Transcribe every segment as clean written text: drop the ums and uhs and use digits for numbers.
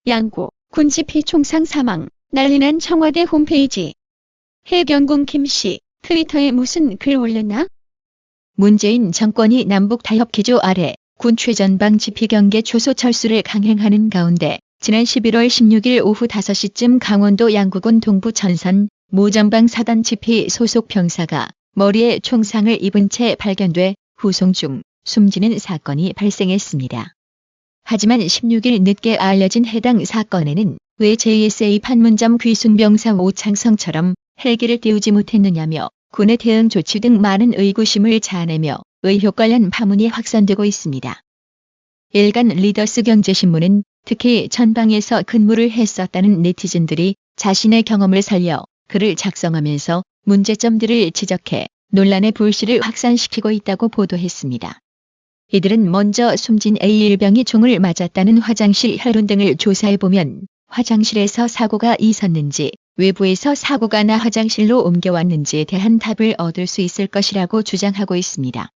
양구 군집회 총상 사망 난리난 청와대 홈페이지. 해경궁 김씨 트위터에 무슨 글 올렸나? 문재인 정권이 남북 타협 기조 아래 군 최전방 집회 경계 초소 철수를 강행하는 가운데 지난 11월 16일 오후 5시쯤 강원도 양구군 동부 천선 모전방 사단 집회 소속 병사가 머리에 총상을 입은 채 발견돼 후송 중 숨지는 사건이 발생했습니다. 하지만 16일 늦게 알려진 해당 사건에는 왜 JSA 판문점 귀순병사 오창성처럼 헬기를 띄우지 못했느냐며 군의 대응 조치 등 많은 의구심을 자아내며 의혹 관련 파문이 확산되고 있습니다. 일간 리더스 경제신문은 특히 전방에서 근무를 했었다는 네티즌들이 자신의 경험을 살려 글을 작성하면서 문제점들을 지적해 논란의 불씨를 확산시키고 있다고 보도했습니다. 이들은 먼저 숨진 A1병이 총을 맞았다는 화장실 혈흔 등을 조사해보면 화장실에서 사고가 있었는지 외부에서 사고가 나 화장실로 옮겨왔는지에 대한 답을 얻을 수 있을 것이라고 주장하고 있습니다.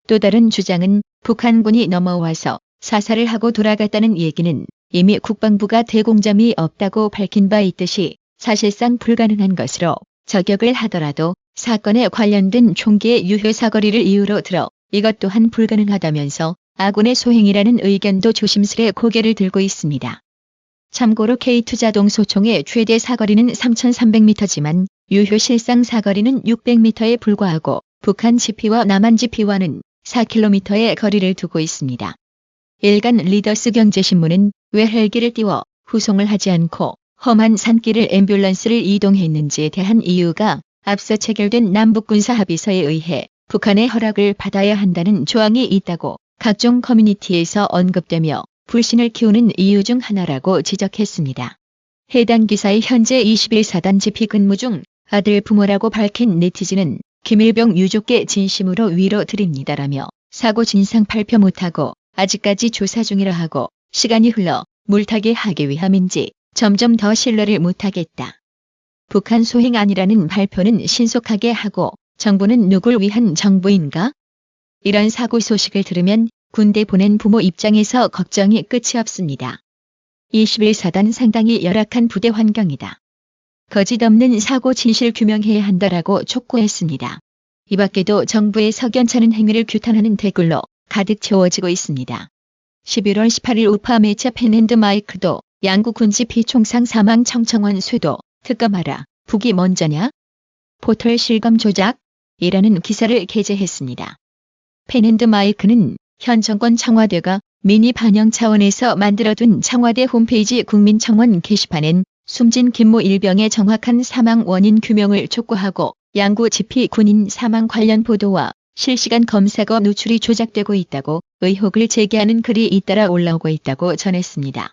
또 다른 주장은 북한군이 넘어와서 사살을 하고 돌아갔다는 얘기는 이미 국방부가 대공점이 없다고 밝힌 바 있듯이 사실상 불가능한 것으로 저격을 하더라도 사건에 관련된 총기의 유효 사거리를 이유로 들어 이것 또한 불가능하다면서 아군의 소행이라는 의견도 조심스레 고개를 들고 있습니다. 참고로 K투자동 소총의 최대 사거리는 3,300m지만 유효 실상 사거리는 600m에 불과하고 북한 지피와 남한 지피와는 4km의 거리를 두고 있습니다. 일간 리더스 경제신문은 왜 헬기를 띄워 후송을 하지 않고 험한 산길을 앰뷸런스를 이동했는지에 대한 이유가 앞서 체결된 남북군사합의서에 의해 북한의 허락을 받아야 한다는 조항이 있다고 각종 커뮤니티에서 언급되며 불신을 키우는 이유 중 하나라고 지적했습니다. 해당 기사의 현재 21사단 집회 근무 중 아들 부모라고 밝힌 네티즌은 김일병 유족께 진심으로 위로드립니다라며 사고 진상 발표 못하고 아직까지 조사 중이라 하고 시간이 흘러 물타기 하기 위함인지 점점 더 신뢰를 못하겠다. 북한 소행 아니라는 발표는 신속하게 하고 정부는 누굴 위한 정부인가? 이런 사고 소식을 들으면 군대 보낸 부모 입장에서 걱정이 끝이 없습니다. 21사단 상당히 열악한 부대 환경이다. 거짓 없는 사고 진실 규명해야 한다라고 촉구했습니다. 이 밖에도 정부의 석연찮은 행위를 규탄하는 댓글로 가득 채워지고 있습니다. 11월 18일 우파 매체 펜앤드마이크도 양구 군집회 총상 사망 청청원 쇄도 특검하라. 북이 먼저냐? 포털 실검 조작이라는 기사를 게재했습니다. 펜앤드마이크는 현 정권 청와대가 민의 반영 차원에서 만들어둔 청와대 홈페이지 국민청원 게시판엔 숨진 김모 일병의 정확한 사망 원인 규명을 촉구하고 양구 집회 군인 사망 관련 보도와 실시간 검사가 누출이 조작되고 있다고 의혹을 제기하는 글이 잇따라 올라오고 있다고 전했습니다.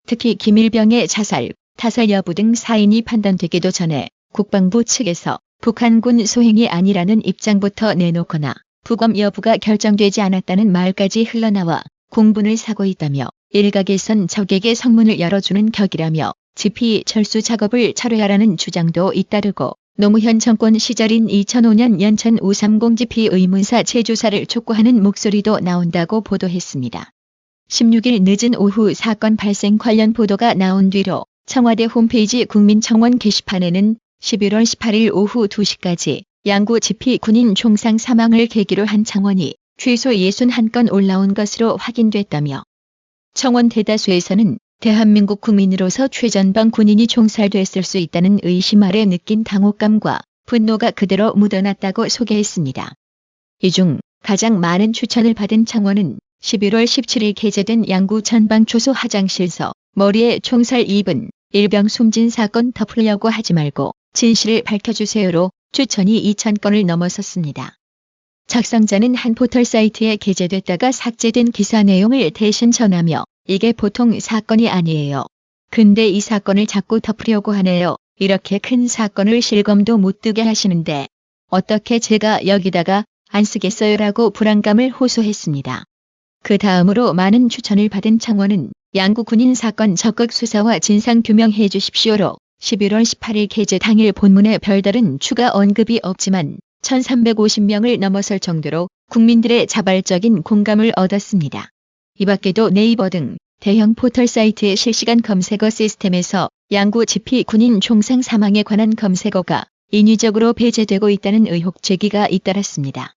특히 김일병의 자살, 타살 여부 등 사인이 판단되기도 전에 국방부 측에서 북한군 소행이 아니라는 입장부터 내놓거나 부검 여부가 결정되지 않았다는 말까지 흘러나와 공분을 사고 있다며 일각에선 적에게 성문을 열어주는 격이라며 집회 철수 작업을 철회하라는 주장도 잇따르고 노무현 정권 시절인 2005년 연천 530 집회 의문사 재조사를 촉구하는 목소리도 나온다고 보도했습니다. 16일 늦은 오후 사건 발생 관련 보도가 나온 뒤로 청와대 홈페이지 국민청원 게시판에는 11월 18일 오후 2시까지 양구 집회 군인 총상 사망을 계기로 한 청원이 최소 61건 올라온 것으로 확인됐다며 청원 대다수에서는 대한민국 국민으로서 최전방 군인이 총살됐을 수 있다는 의심 아래 느낀 당혹감과 분노가 그대로 묻어났다고 소개했습니다. 이 중 가장 많은 추천을 받은 청원은 11월 17일 게재된 양구 전방 초소 화장실서 머리에 총살 입은 일병 숨진 사건 덮으려고 하지 말고 진실을 밝혀주세요로 추천이 2,000건을 넘어섰습니다. 작성자는 한 포털 사이트에 게재됐다가 삭제된 기사 내용을 대신 전하며 이게 보통 사건이 아니에요. 근데 이 사건을 자꾸 덮으려고 하네요. 이렇게 큰 사건을 실검도 못 뜨게 하시는데 어떻게 제가 여기다가 안 쓰겠어요라고 불안감을 호소했습니다. 그 다음으로 많은 추천을 받은 청원은 양구 군인 사건 적극 수사와 진상 규명해 주십시오로 11월 18일 게재 당일 본문에 별다른 추가 언급이 없지만 1,350명을 넘어설 정도로 국민들의 자발적인 공감을 얻었습니다. 이 밖에도 네이버 등 대형 포털 사이트의 실시간 검색어 시스템에서 양구 지피 군인 총상 사망에 관한 검색어가 인위적으로 배제되고 있다는 의혹 제기가 잇따랐습니다.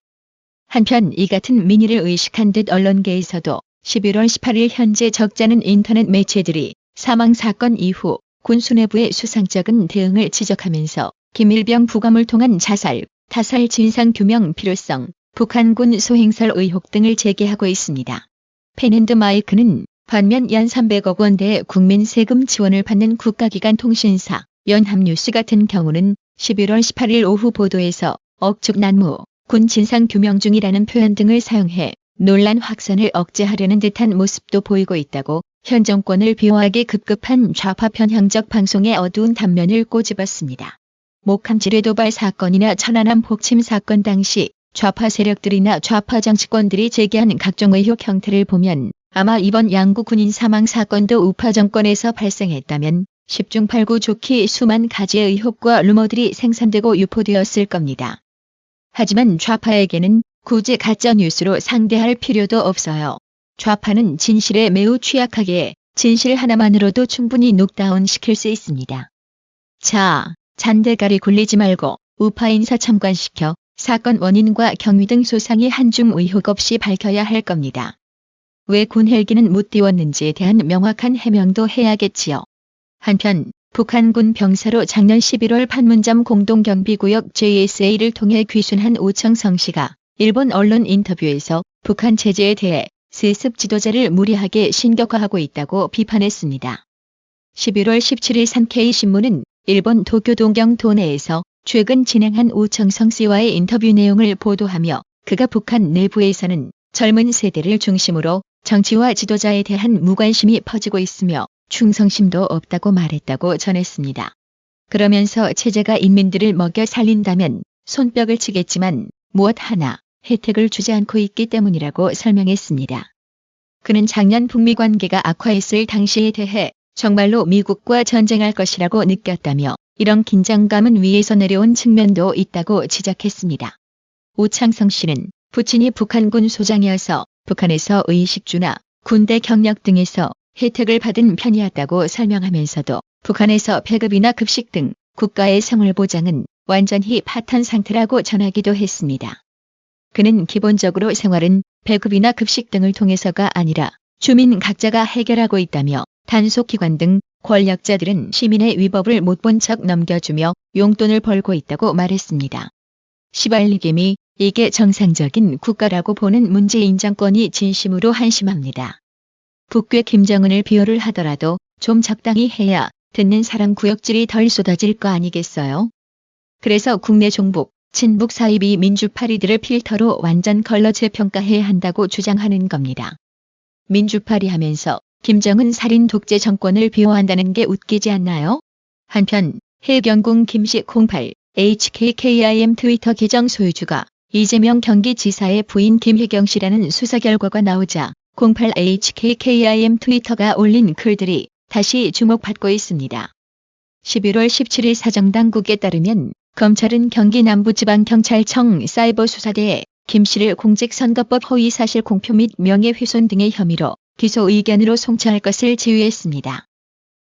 한편 이 같은 민의를 의식한 듯 언론계에서도 11월 18일 현재 적잖은 인터넷 매체들이 사망 사건 이후 군 수뇌부의 수상적인 대응을 지적하면서 김일병 부검을 통한 자살, 타살 진상규명 필요성, 북한군 소행설 의혹 등을 제기하고 있습니다. 펜앤드마이크는 반면 연 300억 원대의 국민 세금 지원을 받는 국가기관 통신사 연합뉴스 같은 경우는 11월 18일 오후 보도에서 억측 난무, 군 진상규명 중이라는 표현 등을 사용해 논란 확산을 억제하려는 듯한 모습도 보이고 있다고 현 정권을 비호하기 급급한 좌파 편향적 방송의 어두운 단면을 꼬집었습니다. 목함지뢰 도발 사건이나 천안함 폭침 사건 당시 좌파 세력들이나 좌파 정치권들이 제기한 각종 의혹 형태를 보면 아마 이번 양구 군인 사망 사건도 우파 정권에서 발생했다면 10중 8구 좋기 수만 가지의 의혹과 루머들이 생산되고 유포되었을 겁니다. 하지만 좌파에게는 굳이 가짜뉴스로 상대할 필요도 없어요. 좌파는 진실에 매우 취약하기에 진실 하나만으로도 충분히 녹다운 시킬 수 있습니다. 자, 잔대가리 굴리지 말고 우파 인사 참관시켜 사건 원인과 경위 등 소상히 한 줌 의혹 없이 밝혀야 할 겁니다. 왜 군 헬기는 못 띄웠는지에 대한 명확한 해명도 해야겠지요. 한편 북한군 병사로 작년 11월 판문점 공동경비구역 JSA를 통해 귀순한 오청성 씨가 일본 언론 인터뷰에서 북한 체제에 대해 세습 지도자를 무리하게 신격화하고 있다고 비판했습니다. 11월 17일 산케이신문은 일본 도쿄 동경 도내에서 최근 진행한 오청성 씨와의 인터뷰 내용을 보도하며 그가 북한 내부에서는 젊은 세대를 중심으로 정치와 지도자에 대한 무관심이 퍼지고 있으며 충성심도 없다고 말했다고 전했습니다. 그러면서 체제가 인민들을 먹여 살린다면 손뼉을 치겠지만 무엇 하나 혜택을 주지 않고 있기 때문이라고 설명했습니다. 그는 작년 북미 관계가 악화했을 당시에 대해 정말로 미국과 전쟁할 것이라고 느꼈다며 이런 긴장감은 위에서 내려온 측면도 있다고 지적했습니다. 오창성 씨는 부친이 북한군 소장이어서 북한에서 의식주나 군대 경력 등에서 혜택을 받은 편이었다고 설명하면서도 북한에서 배급이나 급식 등 국가의 생활보장은 완전히 파탄 상태라고 전하기도 했습니다. 그는 기본적으로 생활은 배급이나 급식 등을 통해서가 아니라 주민 각자가 해결하고 있다며 단속기관 등 권력자들은 시민의 위법을 못 본 척 넘겨주며 용돈을 벌고 있다고 말했습니다. 시발리김이 이게 정상적인 국가라고 보는 문재인 정권이 진심으로 한심합니다. 북괴 김정은을 비호를 하더라도 좀 적당히 해야 듣는 사람 구역질이 덜 쏟아질 거 아니겠어요? 그래서 국내 종북, 친북 사이비 민주파리들을 필터로 완전 컬러 재평가해야 한다고 주장하는 겁니다. 민주파리 하면서 김정은 살인 독재 정권을 비호한다는 게 웃기지 않나요? 한편 해경궁 김씨 08 HKKIM 트위터 계정 소유주가 이재명 경기지사의 부인 김혜경 씨라는 수사 결과가 나오자 08 HKKIM 트위터가 올린 글들이 다시 주목받고 있습니다. 11월 17일 사정당국에 따르면 검찰은 경기 남부지방경찰청 사이버수사대에 김 씨를 공직선거법 허위사실 공표 및 명예훼손 등의 혐의로 기소 의견으로 송치할 것을 지휘했습니다.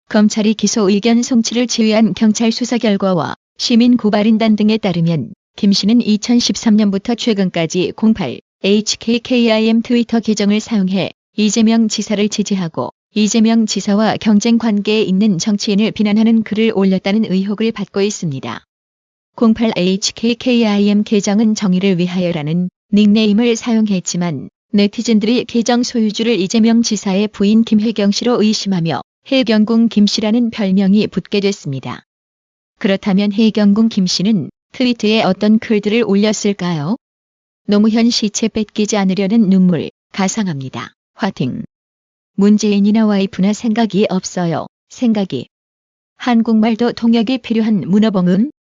검찰이 기소 의견 송치를 지휘한 경찰 수사 결과와 시민 고발인단 등에 따르면 김 씨는 2013년부터 최근까지 08 HKKIM 트위터 계정을 사용해 이재명 지사를 지지하고 이재명 지사와 경쟁 관계에 있는 정치인을 비난하는 글을 올렸다는 의혹을 받고 있습니다. 08 HKKIM 계정은 정의를 위하여라는 닉네임을 사용했지만 네티즌들이 계정 소유주를 이재명 지사의 부인 김혜경 씨로 의심하며 해경궁 김 씨라는 별명이 붙게 됐습니다. 그렇다면 해경궁 김 씨는 트위터에 어떤 글들을 올렸을까요? 노무현 시체 뺏기지 않으려는 눈물, 가상합니다. 화팅. 문재인이나 와이프나 생각이 없어요. 생각이. 한국말도 통역이 필요한 문어봉은?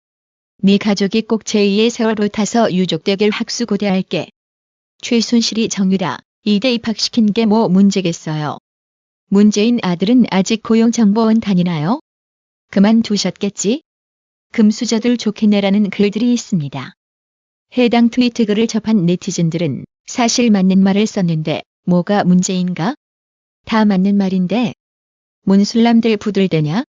네 가족이 꼭 제2의 세월호 타서 유족되길 학수고대할게. 최순실이 정유라, 이대 입학시킨 게 뭐 문제겠어요. 문재인 아들은 아직 고용정보원 다니나요? 그만두셨겠지? 금수저들 좋겠네라는 글들이 있습니다. 해당 트위트 글을 접한 네티즌들은 사실 맞는 말을 썼는데 뭐가 문제인가? 다 맞는 말인데. 문술남들 부들대냐?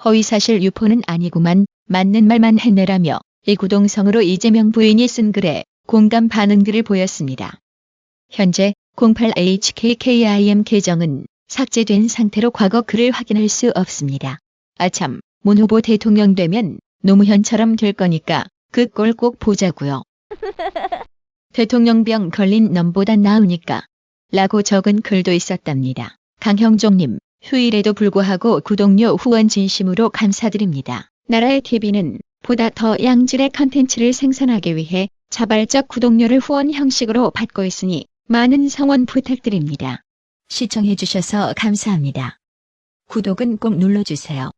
허위사실 유포는 아니구만. 맞는 말만 해내라며 이구동성으로 이재명 부인이 쓴 글에 공감 반응글을 보였습니다. 현재 08HKKIM 계정은 삭제된 상태로 과거 글을 확인할 수 없습니다. 아참, 문 후보 대통령 되면 노무현처럼 될 거니까 그 꼴 꼭 보자고요. 대통령병 걸린 넘보단 나으니까 라고 적은 글도 있었답니다. 강형종님, 휴일에도 불구하고 구독료 후원 진심으로 감사드립니다. 나라의 TV는 보다 더 양질의 컨텐츠를 생산하기 위해 자발적 구독료를 후원 형식으로 받고 있으니 많은 성원 부탁드립니다. 시청해주셔서 감사합니다. 구독은 꼭 눌러주세요.